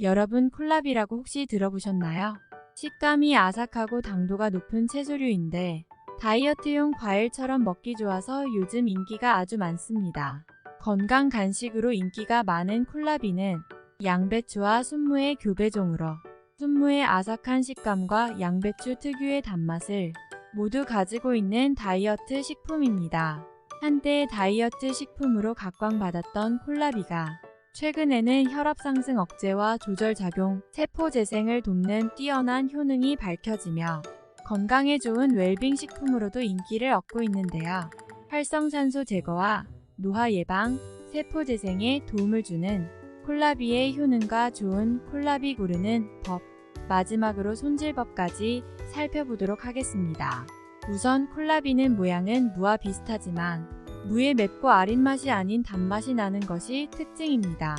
여러분, 콜라비라고 혹시 들어보셨나요? 식감이 아삭하고 당도가 높은 채소류인데 다이어트용 과일처럼 먹기 좋아서 요즘 인기가 아주 많습니다. 건강 간식으로 인기가 많은 콜라비는 양배추와 순무의 교배종으로 순무의 아삭한 식감과 양배추 특유의 단맛을 모두 가지고 있는 다이어트 식품입니다. 한때 다이어트 식품으로 각광받았던 콜라비가 최근에는 혈압 상승 억제와 조절 작용, 세포 재생을 돕는 뛰어난 효능이 밝혀지며 건강에 좋은 웰빙 식품으로도 인기를 얻고 있는데요. 활성산소 제거와 노화 예방, 세포 재생에 도움을 주는 콜라비의 효능과 좋은 콜라비 고르는 법, 마지막으로 손질법까지 살펴보도록 하겠습니다. 우선 콜라비는 모양은 무와 비슷하지만 무의 맵고 아린 맛이 아닌 단맛이 나는 것이 특징입니다.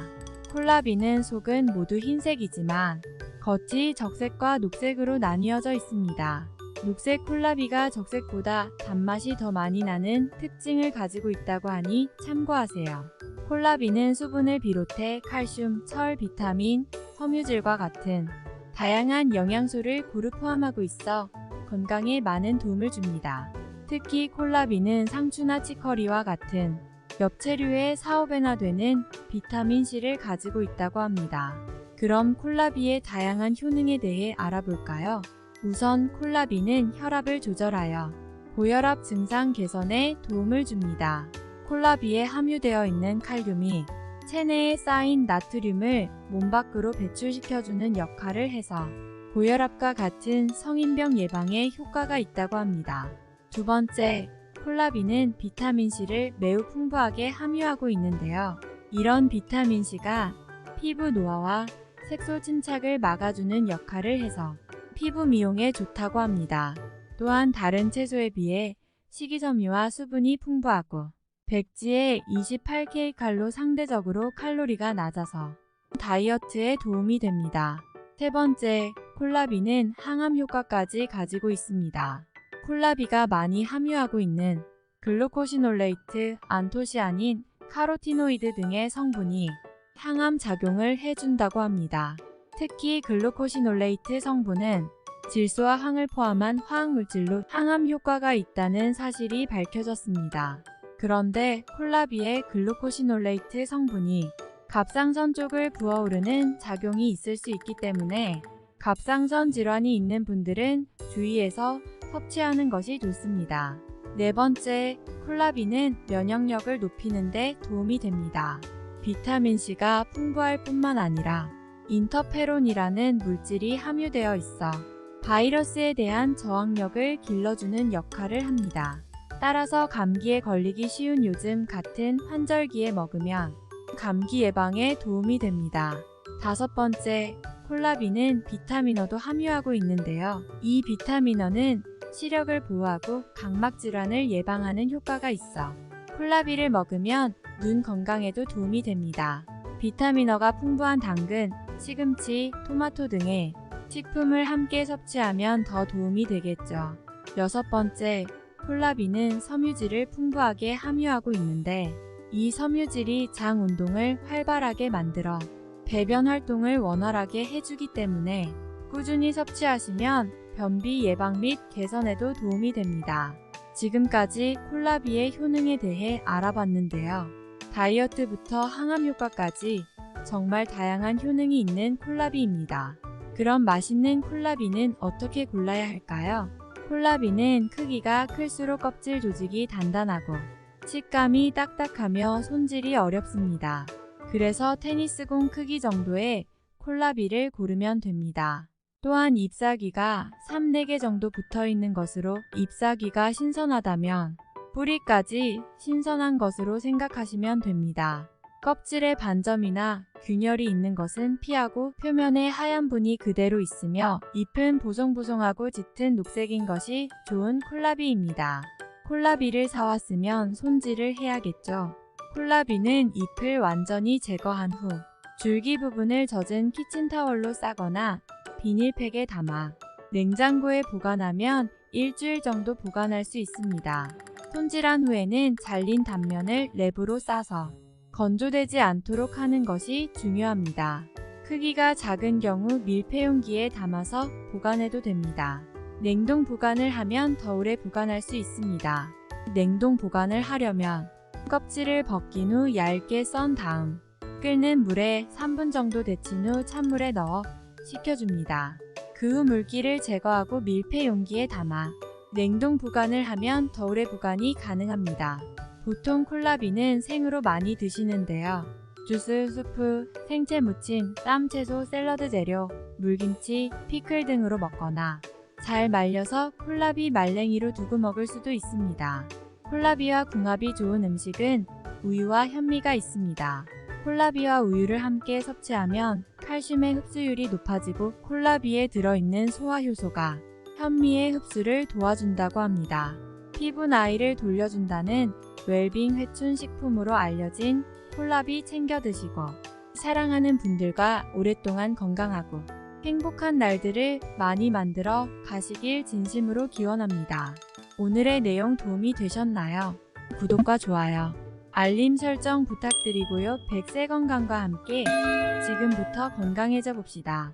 콜라비는 속은 모두 흰색이지만 겉이 적색과 녹색으로 나뉘어져 있습니다. 녹색 콜라비가 적색보다 단맛이 더 많이 나는 특징을 가지고 있다고 하니 참고하세요. 콜라비는 수분을 비롯해 칼슘, 철, 비타민, 섬유질과 같은 다양한 영양소를 고루 포함하고 있어 건강에 많은 도움을 줍니다. 특히 콜라비는 상추나 치커리와 같은 엽채류의 4~5배나 되는 비타민C를 가지고 있다고 합니다. 그럼 콜라비의 다양한 효능에 대해 알아볼까요? 우선 콜라비는 혈압을 조절하여 고혈압 증상 개선에 도움을 줍니다. 콜라비에 함유되어 있는 칼륨이 체내에 쌓인 나트륨을 몸 밖으로 배출시켜주는 역할을 해서 고혈압과 같은 성인병 예방에 효과가 있다고 합니다. 두 번째, 콜라비는 비타민C를 매우 풍부하게 함유하고 있는데요. 이런 비타민C가 피부 노화와 색소 침착을 막아주는 역할을 해서 피부 미용에 좋다고 합니다. 또한 다른 채소에 비해 식이섬유와 수분이 풍부하고 백지의 28kcal로 상대적으로 칼로리가 낮아서 다이어트에 도움이 됩니다. 세 번째, 콜라비는 항암 효과까지 가지고 있습니다. 콜라비가 많이 함유하고 있는 글루코시놀레이트, 안토시아닌, 카로티노이드 등의 성분이 항암 작용을 해준다고 합니다. 특히 글루코시놀레이트 성분은 질소와 항을 포함한 화학물질로 항암 효과가 있다는 사실이 밝혀졌습니다. 그런데 콜라비의 글루코시놀레이트 성분이 갑상선 쪽을 부어오르는 작용이 있을 수 있기 때문에 갑상선 질환이 있는 분들은 주의해서 섭취하는 것이 좋습니다. 네 번째, 콜라비는 면역력을 높이는 데 도움이 됩니다. 비타민C가 풍부할 뿐만 아니라 인터페론이라는 물질이 함유되어 있어 바이러스에 대한 저항력을 길러주는 역할을 합니다. 따라서 감기에 걸리기 쉬운 요즘 같은 환절기에 먹으면 감기 예방에 도움이 됩니다. 다섯 번째, 콜라비는 비타민어도 함유하고 있는데요. 이 비타민어는 시력을 보호하고 각막 질환을 예방하는 효과가 있어 콜라비를 먹으면 눈 건강에도 도움이 됩니다. 비타민어가 풍부한 당근, 시금치, 토마토 등의 식품을 함께 섭취하면 더 도움이 되겠죠. 여섯 번째, 콜라비는 섬유질을 풍부하게 함유하고 있는데 이 섬유질이 장 운동을 활발하게 만들어 배변 활동을 원활하게 해주기 때문에 꾸준히 섭취하시면 변비 예방 및 개선에도 도움이 됩니다. 지금까지 콜라비의 효능에 대해 알아봤는데요. 다이어트부터 항암 효과까지 정말 다양한 효능이 있는 콜라비입니다. 그럼 맛있는 콜라비는 어떻게 골라야 할까요? 콜라비는 크기가 클수록 껍질 조직이 단단하고 식감이 딱딱하며 손질이 어렵습니다. 그래서 테니스공 크기 정도의 콜라비를 고르면 됩니다. 또한 잎사귀가 3~4개 정도 붙어있는 것으로 잎사귀가 신선하다면 뿌리까지 신선한 것으로 생각하시면 됩니다. 껍질에 반점이나 균열이 있는 것은 피하고 표면에 하얀 분이 그대로 있으며 잎은 보송보송하고 짙은 녹색인 것이 좋은 콜라비입니다. 콜라비를 사왔으면 손질을 해야겠죠. 콜라비는 잎을 완전히 제거한 후 줄기 부분을 젖은 키친타월로 싸거나 비닐팩에 담아 냉장고에 보관하면 일주일 정도 보관할 수 있습니다. 손질한 후에는 잘린 단면을 랩으로 싸서 건조되지 않도록 하는 것이 중요합니다. 크기가 작은 경우 밀폐용기에 담아서 보관해도 됩니다. 냉동 보관을 하면 더오래 보관할 수 있습니다. 냉동 보관을 하려면 껍질을 벗긴 후 얇게 썬 다음 끓는 물에 3분 정도 데친 후 찬물에 넣어 식혀줍니다. 그 후 물기를 제거하고 밀폐 용기에 담아 냉동 보관을 하면 더오래 보관이 가능합니다. 보통 콜라비는 생으로 많이 드시는데요. 주스, 수프, 생채 무침, 쌈, 채소, 샐러드 재료, 물김치, 피클 등으로 먹거나 잘 말려서 콜라비 말랭이로 두고 먹을 수도 있습니다. 콜라비와 궁합이 좋은 음식은 우유와 현미가 있습니다. 콜라비와 우유를 함께 섭취하면 칼슘의 흡수율이 높아지고 콜라비에 들어있는 소화효소가 현미의 흡수를 도와준다고 합니다. 피부 나이를 돌려준다는 웰빙 회춘 식품으로 알려진 콜라비 챙겨 드시고 사랑하는 분들과 오랫동안 건강하고 행복한 날들을 많이 만들어 가시길 진심으로 기원합니다. 오늘의 내용 도움이 되셨나요? 구독과 좋아요, 알림 설정 부탁드리고요. 100세 건강과 함께 지금부터 건강해져 봅시다.